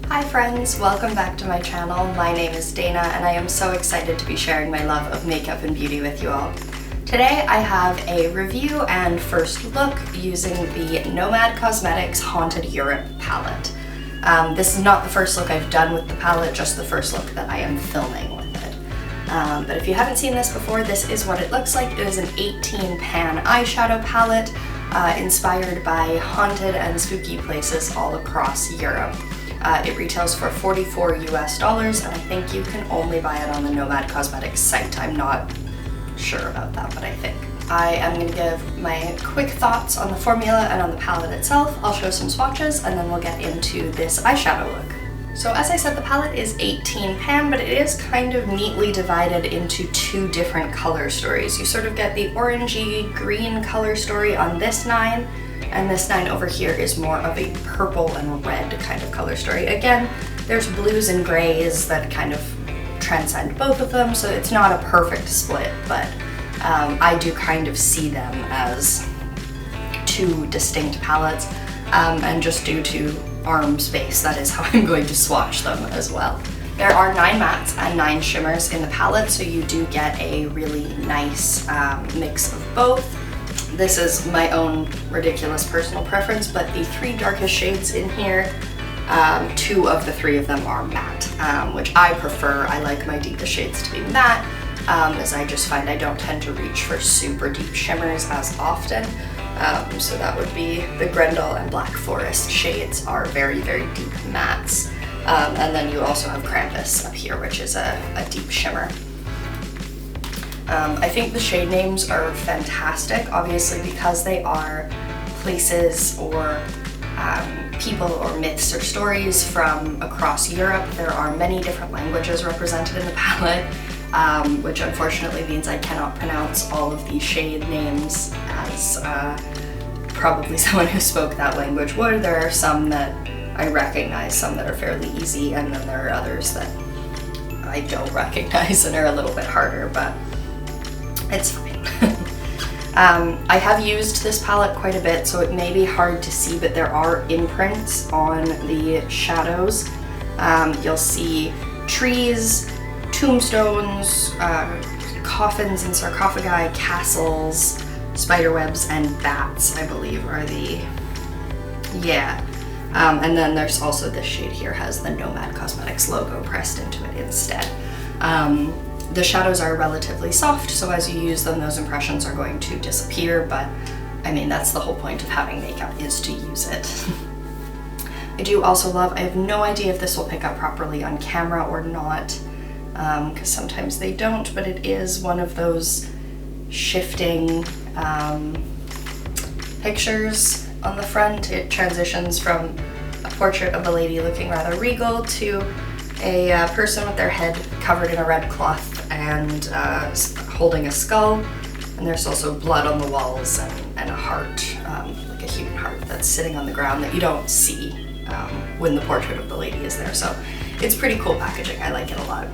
Hi friends, welcome back to my channel. My name is Dana and I am so excited to be sharing my love of makeup and beauty with you all. Today I have a review and first look using the Nomad Cosmetics Haunted Europe palette. This is not the first look I've done with the palette, just the first look that I am filming with it. But if you haven't seen this before, this is what it looks like. It is an 18 pan eyeshadow palette inspired by haunted and spooky places all across Europe. It retails for $44 US, and I think you can only buy it on the Nomad Cosmetics site. I'm not sure about that, but I think. I am going to give my quick thoughts on the formula and on the palette itself. I'll show some swatches, and then we'll get into this eyeshadow look. So as I said, the palette is 18 pan, but it is kind of neatly divided into two different color stories. You sort of get the orangey green color story on this 9, and this 9 over here is more of a purple and red kind of color story. Again, there's blues and grays that kind of transcend both of them, so it's not a perfect split, but I do kind of see them as two distinct palettes, and just due to arm space, that is how I'm going to swatch them as well. There are 9 mattes and 9 shimmers in the palette, so you do get a really nice mix of both. This is my own ridiculous personal preference, but the 3 darkest shades in here, 2 of the 3 of them are matte, which I prefer. I like my deepest shades to be matte, as I just find I don't tend to reach for super deep shimmers as often. So that would be the Grendel and Black Forest shades are very, very deep mattes. And then you also have Krampus up here, which is a deep shimmer. I think the shade names are fantastic, obviously because they are places or people or myths or stories from across Europe. There are many different languages represented in the palette, which unfortunately means I cannot pronounce all of these shade names as probably someone who spoke that language would. There are some that I recognize, some that are fairly easy, and then there are others that I don't recognize and are a little bit harder, but it's fine. I have used this palette quite a bit, so it may be hard to see, but there are imprints on the shadows. You'll see trees, tombstones, coffins and sarcophagi, castles, spiderwebs, and bats, I believe, are the... yeah. And then there's also this shade here has the Nomad Cosmetics logo pressed into it instead. The shadows are relatively soft, so as you use them, those impressions are going to disappear, but I mean, that's the whole point of having makeup, is to use it. I do also love, I have no idea if this will pick up properly on camera or not, because sometimes they don't, but it is one of those shifting pictures on the front. It transitions from a portrait of a lady looking rather regal to a person with their head covered in a red cloth and holding a skull, and there's also blood on the walls and a heart, like a human heart that's sitting on the ground that you don't see when the portrait of the lady is there, so it's pretty cool packaging. I like it a lot.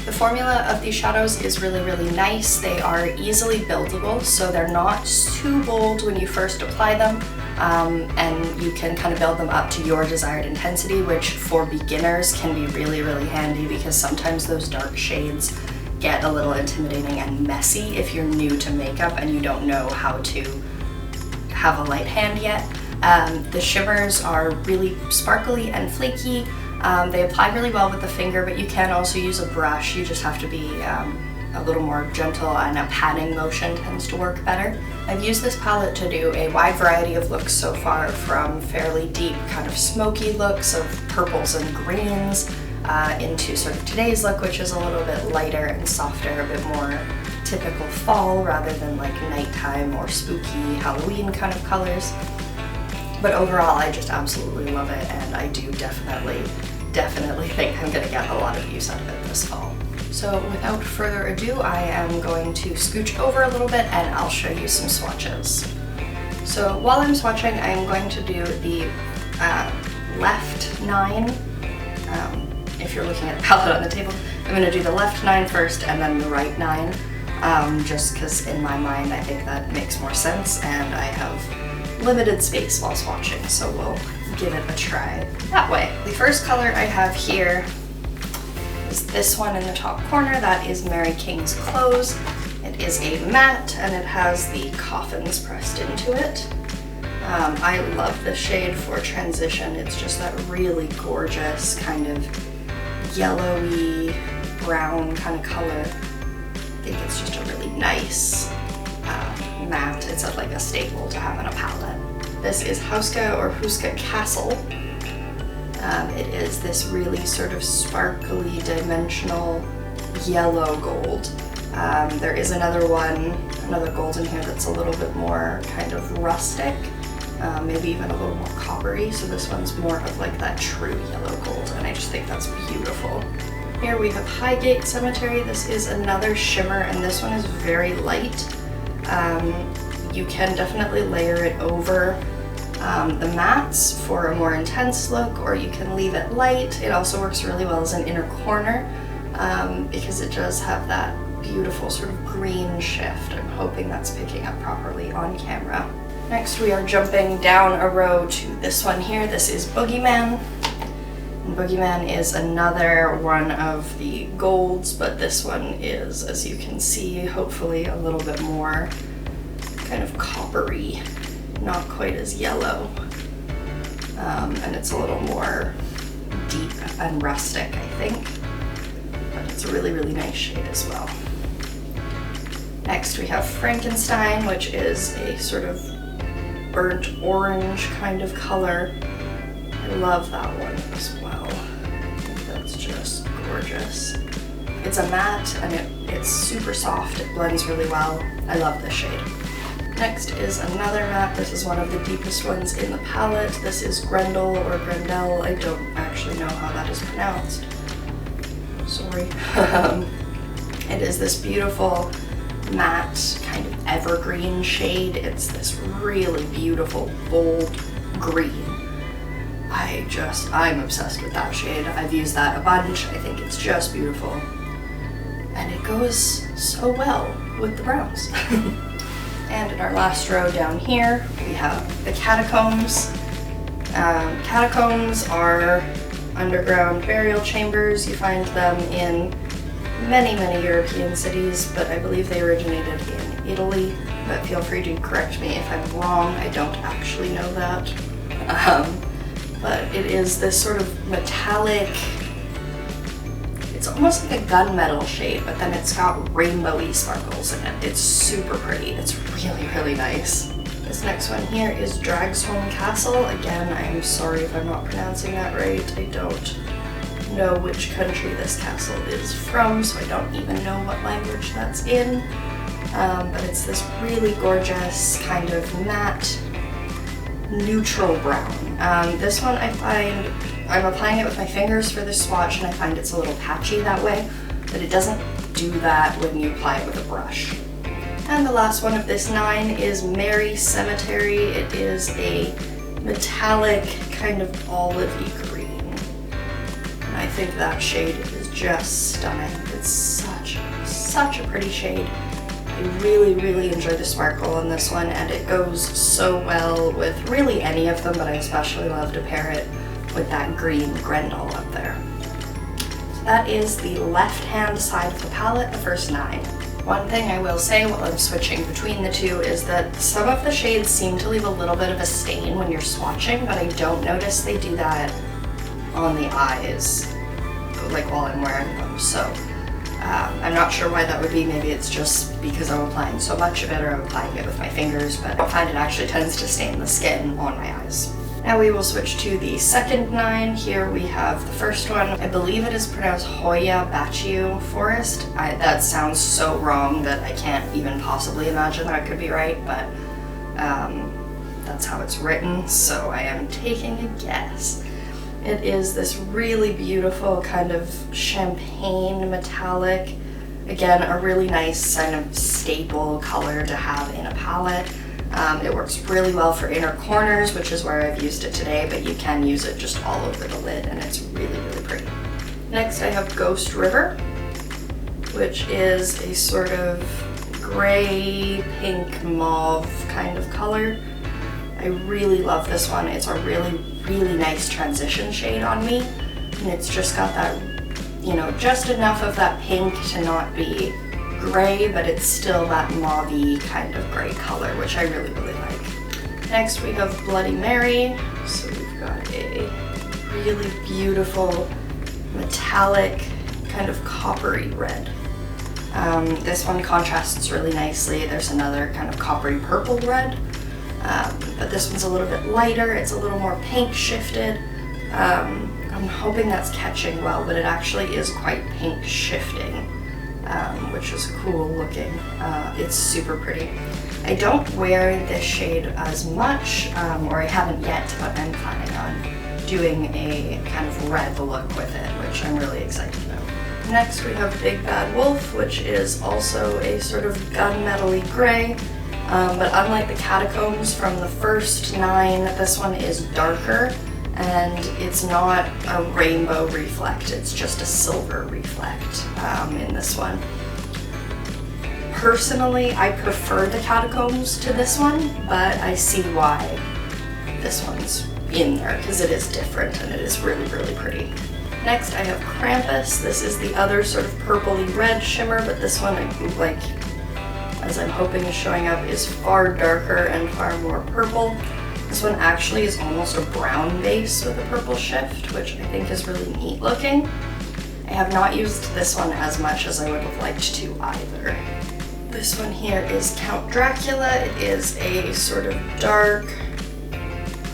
The formula of these shadows is really, really nice. They are easily buildable, so they're not too bold when you first apply them, and you can kind of build them up to your desired intensity, which for beginners can be really, really handy because sometimes those dark shades get a little intimidating and messy if you're new to makeup and you don't know how to have a light hand yet. The shimmers are really sparkly and flaky. They apply really well with the finger, but you can also use a brush. You just have to be a little more gentle, and a patting motion tends to work better. I've used this palette to do a wide variety of looks so far, from fairly deep kind of smoky looks of purples and greens into sort of today's look, which is a little bit lighter and softer, a bit more typical fall rather than like nighttime or spooky Halloween kind of colors. But overall, I just absolutely love it, and I do definitely think I'm gonna get a lot of use out of it this fall. So without further ado, I am going to scooch over a little bit and I'll show you some swatches. So while I'm swatching, I am going to do the left 9. If you're looking at the palette on the table, I'm going to do the left 9 first and then the right 9, just because in my mind I think that makes more sense, and I have limited space while swatching, so we'll give it a try that way. The first color I have here is this one in the top corner. That is Mary King's Clothes. It is a matte and it has the coffins pressed into it. I love this shade for transition. It's just that really gorgeous kind of yellowy brown kind of color. I think it's just a really nice matte. It's like a staple to have in a palette. This is Houska or Houska Castle. It is this really sort of sparkly, dimensional yellow gold. There is another gold in here that's a little bit more kind of rustic, maybe even a little more coppery, so this one's more of like that true yellow gold, and I just think that's beautiful. Here we have Highgate Cemetery. This is another shimmer, and this one is very light. You can definitely layer it over the mattes for a more intense look, or you can leave it light. It also works really well as an inner corner because it does have that beautiful sort of green shift. I'm hoping that's picking up properly on camera. Next we are jumping down a row to this one here. This is Boogeyman. And Boogeyman is another one of the golds, but this one is, as you can see, hopefully a little bit more kind of coppery, not quite as yellow. And it's a little more deep and rustic, I think. But it's a really, really nice shade as well. Next we have Frankenstein, which is a sort of burnt orange kind of color. I love that one as well. I think that's just gorgeous. It's a matte and it's super soft. It blends really well. I love this shade. Next is another matte. This is one of the deepest ones in the palette. This is Grendel or Grendel. I don't actually know how that is pronounced. Sorry. It is this beautiful matte kind of evergreen shade. It's this really beautiful bold green. I'm obsessed with that shade. I've used that a bunch. I think it's just beautiful. And it goes so well with the browns. And in our last row down here, we have the Catacombs. Catacombs are underground burial chambers. You find them in many, many European cities, but I believe they originated in Italy. But feel free to correct me if I'm wrong. I don't actually know that. But it is this sort of metallic, it's almost like a gunmetal shade, but then it's got rainbowy sparkles in it. It's super pretty. It's really, really nice. This next one here is Dragstrom Castle. Again, I'm sorry if I'm not pronouncing that right. I don't know which country this castle is from, so I don't even know what language that's in. But it's this really gorgeous kind of matte neutral brown. This one I find, I'm applying it with my fingers for this swatch and I find it's a little patchy that way, but it doesn't do that when you apply it with a brush. And the last one of this 9 is Mary Cemetery. It is a metallic kind of olivey green. And I think that shade is just stunning. It's such a pretty shade. I really, really enjoy the sparkle in this one, and it goes so well with really any of them, but I especially love to pair it with that green Grendel up there. So that is the left-hand side of the palette, the first 9. One thing I will say while I'm switching between the two is that some of the shades seem to leave a little bit of a stain when you're swatching, but I don't notice they do that on the eyes, like while I'm wearing them. So I'm not sure why that would be. Maybe it's just because I'm applying so much of it, or I'm applying it with my fingers, but I find it actually tends to stain the skin on my eyes. Now we will switch to the second 9. Here we have the first one. I believe it is pronounced Hoya Baciu Forest. That sounds so wrong that I can't even possibly imagine that could be right, but that's how it's written, so I am taking a guess. It is this really beautiful kind of champagne metallic. Again, a really nice kind of staple color to have in a palette. It works really well for inner corners, which is where I've used it today, but you can use it just all over the lid, and it's really, really pretty. Next I have Ghost River, which is a sort of gray, pink, mauve kind of color. I really love this one. It's a really, really nice transition shade on me. And it's just got that, you know, just enough of that pink to not be gray, but it's still that mauve-y kind of gray color, which I really, really like. Next we have Bloody Mary. So we've got a really beautiful metallic kind of coppery red. This one contrasts really nicely. There's another kind of coppery purple red, but this one's a little bit lighter. It's a little more pink shifted. I'm hoping that's catching well, but it actually is quite pink shifting, which is cool looking. It's super pretty. I don't wear this shade as much, or I haven't yet, but I'm planning on doing a kind of red look with it, which I'm really excited about. Next we have Big Bad Wolf, which is also a sort of gunmetal-y gray, but unlike the Catacombs from the first 9, this one is darker, and it's not a rainbow reflect, it's just a silver reflect in this one. Personally, I prefer the Catacombs to this one, but I see why this one's in there, because it is different and it is really, really pretty. Next I have Krampus. This is the other sort of purpley red shimmer, but this one, like, as I'm hoping is showing up, is far darker and far more purple. This one actually is almost a brown base with a purple shift, which I think is really neat looking. I have not used this one as much as I would have liked to either. This one here is Count Dracula. It is a sort of dark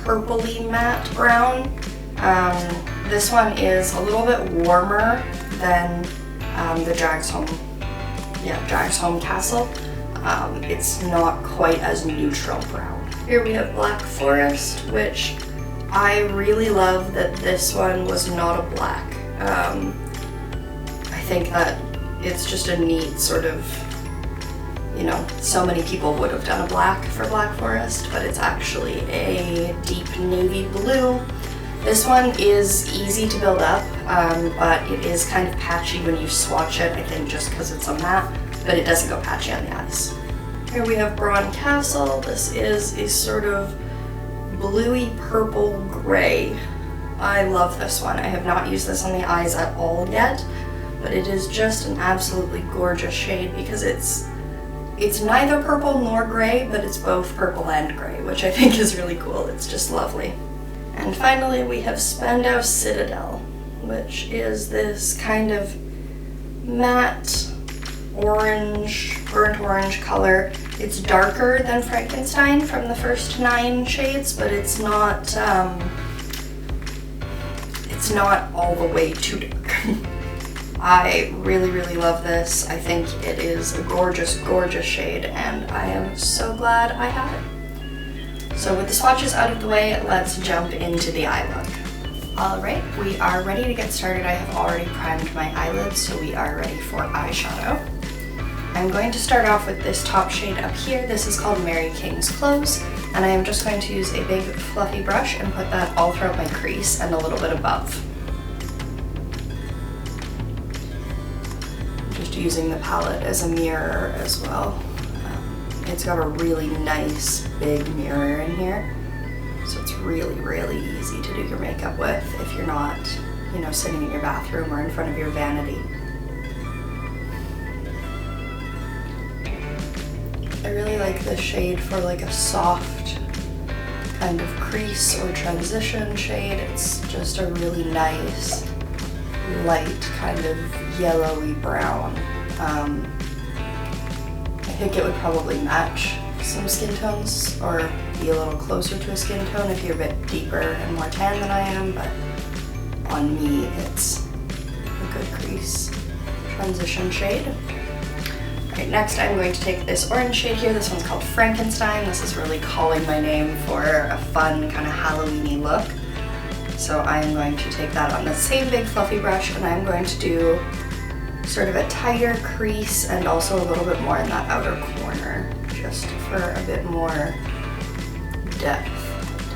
purpley matte brown. This one is a little bit warmer than the Dragstrom Castle. It's not quite as neutral brown. Here we have Black Forest, which I really love that this one was not a black. I think that it's just a neat sort of, you know, so many people would have done a black for Black Forest, but it's actually a deep navy blue. This one is easy to build up, but it is kind of patchy when you swatch it, I think just because it's a matte, but it doesn't go patchy on the eyes. Here we have Spandau Castle. This is a sort of bluey purple gray. I love this one. I have not used this on the eyes at all yet, but it is just an absolutely gorgeous shade because it's neither purple nor gray, but it's both purple and gray, which I think is really cool. It's just lovely. And finally we have Spandau Citadel, which is this kind of matte orange, burnt orange color. It's darker than Frankenstein from the first 9 shades, but it's not all the way too dark. I really, really love this. I think it is a gorgeous, gorgeous shade, and I am so glad I have it. So with the swatches out of the way, let's jump into the eye look. Alright, we are ready to get started. I have already primed my eyelids, so we are ready for eyeshadow. I'm going to start off with this top shade up here. This is called Mary King's Clothes, and I am just going to use a big fluffy brush and put that all throughout my crease and a little bit above. Just using the palette as a mirror as well. It's got a really nice big mirror in here, so it's really, really easy to do your makeup with if you're not, you know, sitting in your bathroom or in front of your vanity. I really like this shade for like a soft kind of crease or transition shade. It's just a really nice, light kind of yellowy brown. I think it would probably match some skin tones or be a little closer to a skin tone if you're a bit deeper and more tan than I am, but on me it's a good crease transition shade. Alright, next I'm going to take this orange shade here. This one's called Frankenstein. This is really calling my name for a fun kind of Halloween-y look. So I'm going to take that on the same big fluffy brush, and I'm going to do sort of a tighter crease and also a little bit more in that outer corner, just for a bit more depth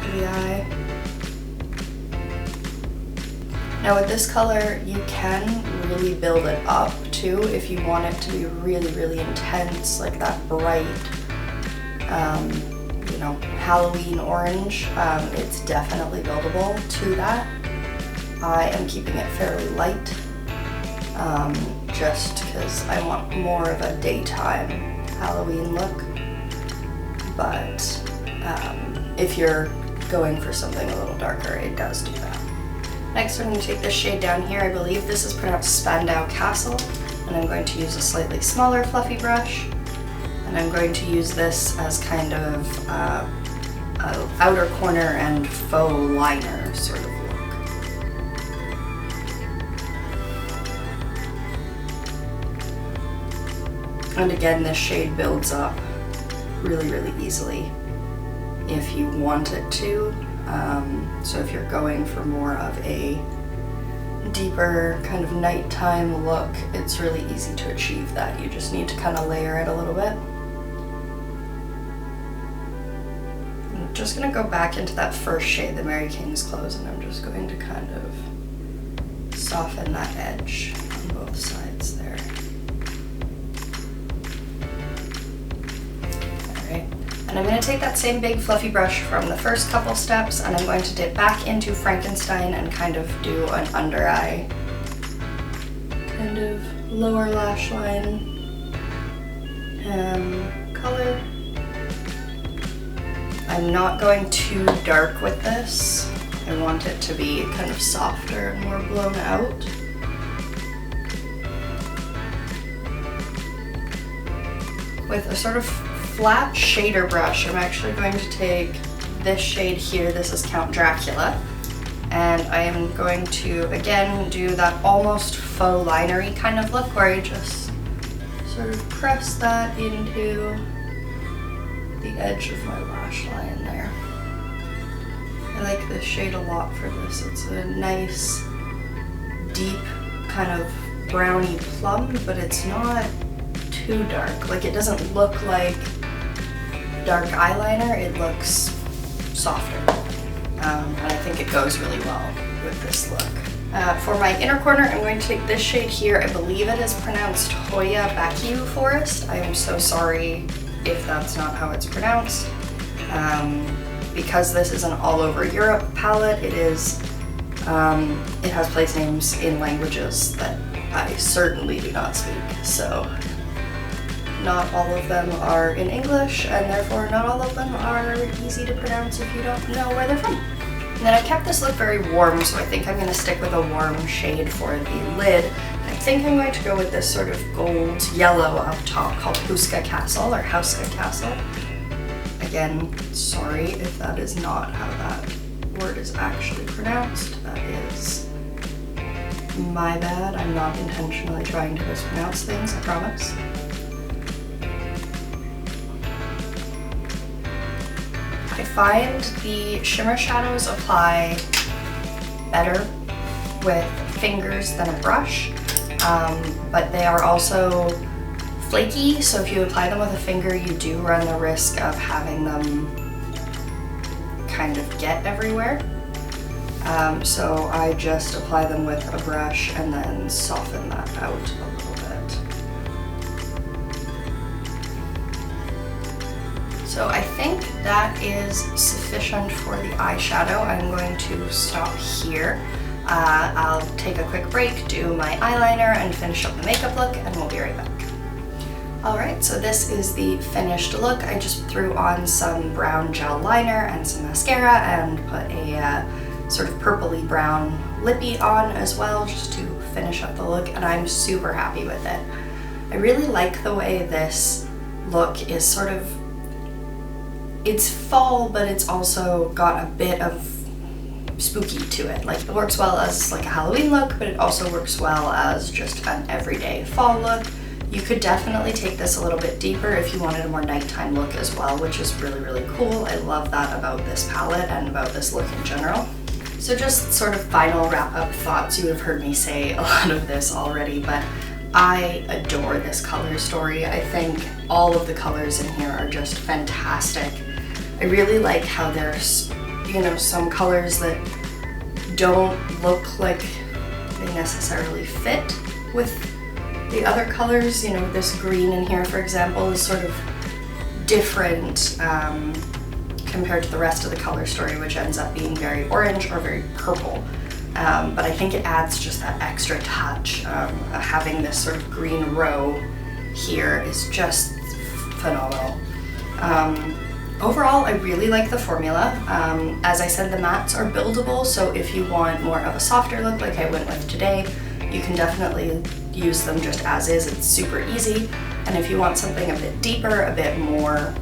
to the eye. Now with this color, you can really build it up too if you want it to be really, really intense, like that bright, know, Halloween orange. It's definitely buildable to that. I am keeping it fairly light, just because I want more of a daytime Halloween look. But if you're going for something a little darker, it does do that. Next, I'm going to take this shade down here. I believe this is pronounced Spandau Castle, and I'm going to use a slightly smaller fluffy brush. And I'm going to use this as kind of a outer corner and faux liner sort of look. And again, this shade builds up really, really easily if you want it to. So if you're going for more of a deeper kind of nighttime look, it's really easy to achieve that. You just need to kind of layer it a little bit. I'm just going to go back into that first shade, the Mary King's Clothes, and I'm just going to kind of soften that edge on both sides there. And I'm going to take that same big fluffy brush from the first couple steps, and I'm going to dip back into Frankenstein and kind of do an under eye, kind of lower lash line color. I'm not going too dark with this. I want it to be kind of softer and more blown out. With a sort of flat shader brush, I'm actually going to take this shade here. This is Count Dracula, and I am going to again do that almost faux linery kind of look where I just sort of press that into the edge of my lash line there. I like this shade a lot for this. It's a nice deep kind of browny plum, but it's not too dark. Like, it doesn't look like dark eyeliner, it looks softer. And I think it goes really well with this look. For my inner corner, I'm going to take this shade here. I believe it is pronounced Hoya Baciu Forest. I am so sorry if that's not how it's pronounced. Because this is an all over Europe palette, it has place names in languages that I certainly do not speak. So not all of them are in English, and therefore not all of them are easy to pronounce if you don't know where they're from. And then I kept this look very warm, so I think I'm going to stick with a warm shade for the lid. I think I'm going to go with this sort of gold yellow up top called Houska Castle, or Houska Castle. Again, sorry if that is not how that word is actually pronounced. That is my bad. I'm not intentionally trying to mispronounce things, I promise. I find the shimmer shadows apply better with fingers than a brush, but they are also flaky, so if you apply them with a finger, you do run the risk of having them kind of get everywhere. So I just apply them with a brush and then soften that out a little bit. So I think that is sufficient for the eyeshadow. I'm going to stop here. I'll take a quick break, do my eyeliner, and finish up the makeup look, and we'll be right back. Alright, so this is the finished look. I just threw on some brown gel liner and some mascara and put a sort of purpley brown lippy on as well, just to finish up the look, and I'm super happy with it. I really like the way this look is sort of, it's fall, but it's also got a bit of spooky to it. Like, it works well as like a Halloween look, but it also works well as just an everyday fall look. You could definitely take this a little bit deeper if you wanted a more nighttime look as well, which is really, really cool. I love that about this palette and about this look in general. So just sort of final wrap-up thoughts. You have heard me say a lot of this already, but I adore this color story. I think all of the colors in here are just fantastic. I really like how there's, you know, some colors that don't look like they necessarily fit with the other colors. You know, this green in here, for example, is sort of different compared to the rest of the color story, which ends up being very orange or very purple. But I think it adds just that extra touch. Having this sort of green row here is just phenomenal. Overall, I really like the formula. As I said, the mattes are buildable, so if you want more of a softer look like I went with today, you can definitely use them just as is. It's super easy. And if you want something a bit deeper, a bit more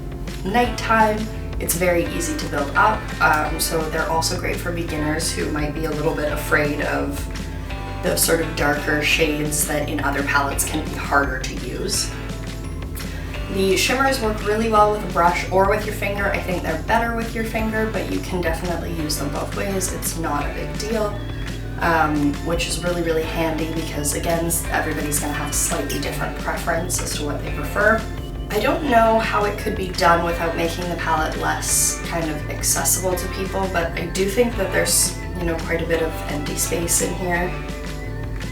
nighttime, it's very easy to build up. So they're also great for beginners who might be a little bit afraid of the sort of darker shades that in other palettes can be harder to use. The shimmers work really well with a brush or with your finger. I think they're better with your finger, but you can definitely use them both ways. It's not a big deal, which is really, really handy because, again, everybody's going to have a slightly different preference as to what they prefer. I don't know how it could be done without making the palette less kind of accessible to people, but I do think that there's, you know, quite a bit of empty space in here.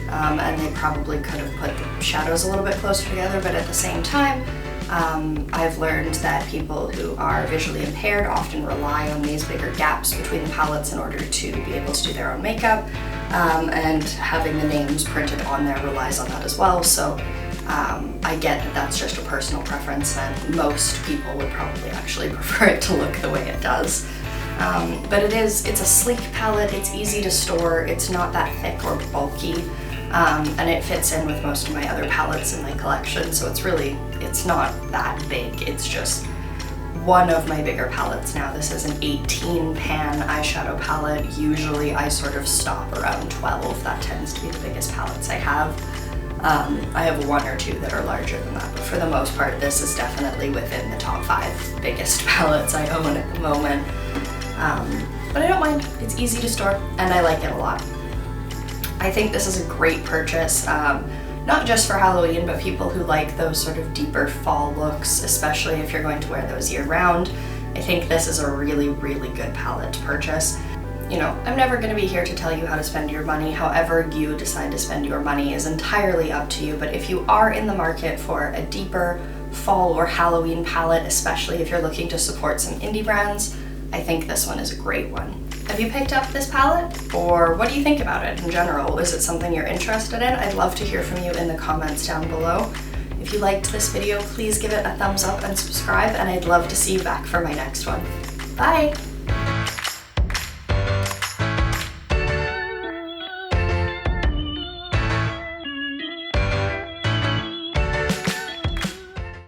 And they probably could have put the shadows a little bit closer together, but at the same time, I've learned that people who are visually impaired often rely on these bigger gaps between the palettes in order to be able to do their own makeup, and having the names printed on there relies on that as well. So I get that that's just a personal preference, and most people would probably actually prefer it to look the way it does. But it's a sleek palette, it's easy to store, it's not that thick or bulky. And it fits in with most of my other palettes in my collection, so it's not that big. It's just one of my bigger palettes now. This is an 18 pan eyeshadow palette. Usually I sort of stop around 12. That tends to be the biggest palettes I have. I have one or two that are larger than that, but for the most part this is definitely within the top 5 biggest palettes I own at the moment. But I don't mind. It's easy to store and I like it a lot. I think this is a great purchase, not just for Halloween, but people who like those sort of deeper fall looks, especially if you're going to wear those year round. I think this is a really, really good palette to purchase. You know, I'm never going to be here to tell you how to spend your money. However you decide to spend your money is entirely up to you, but if you are in the market for a deeper fall or Halloween palette, especially if you're looking to support some indie brands, I think this one is a great one. Have you picked up this palette? Or what do you think about it in general? Is it something you're interested in? I'd love to hear from you in the comments down below. If you liked this video, please give it a thumbs up and subscribe, and I'd love to see you back for my next one. Bye!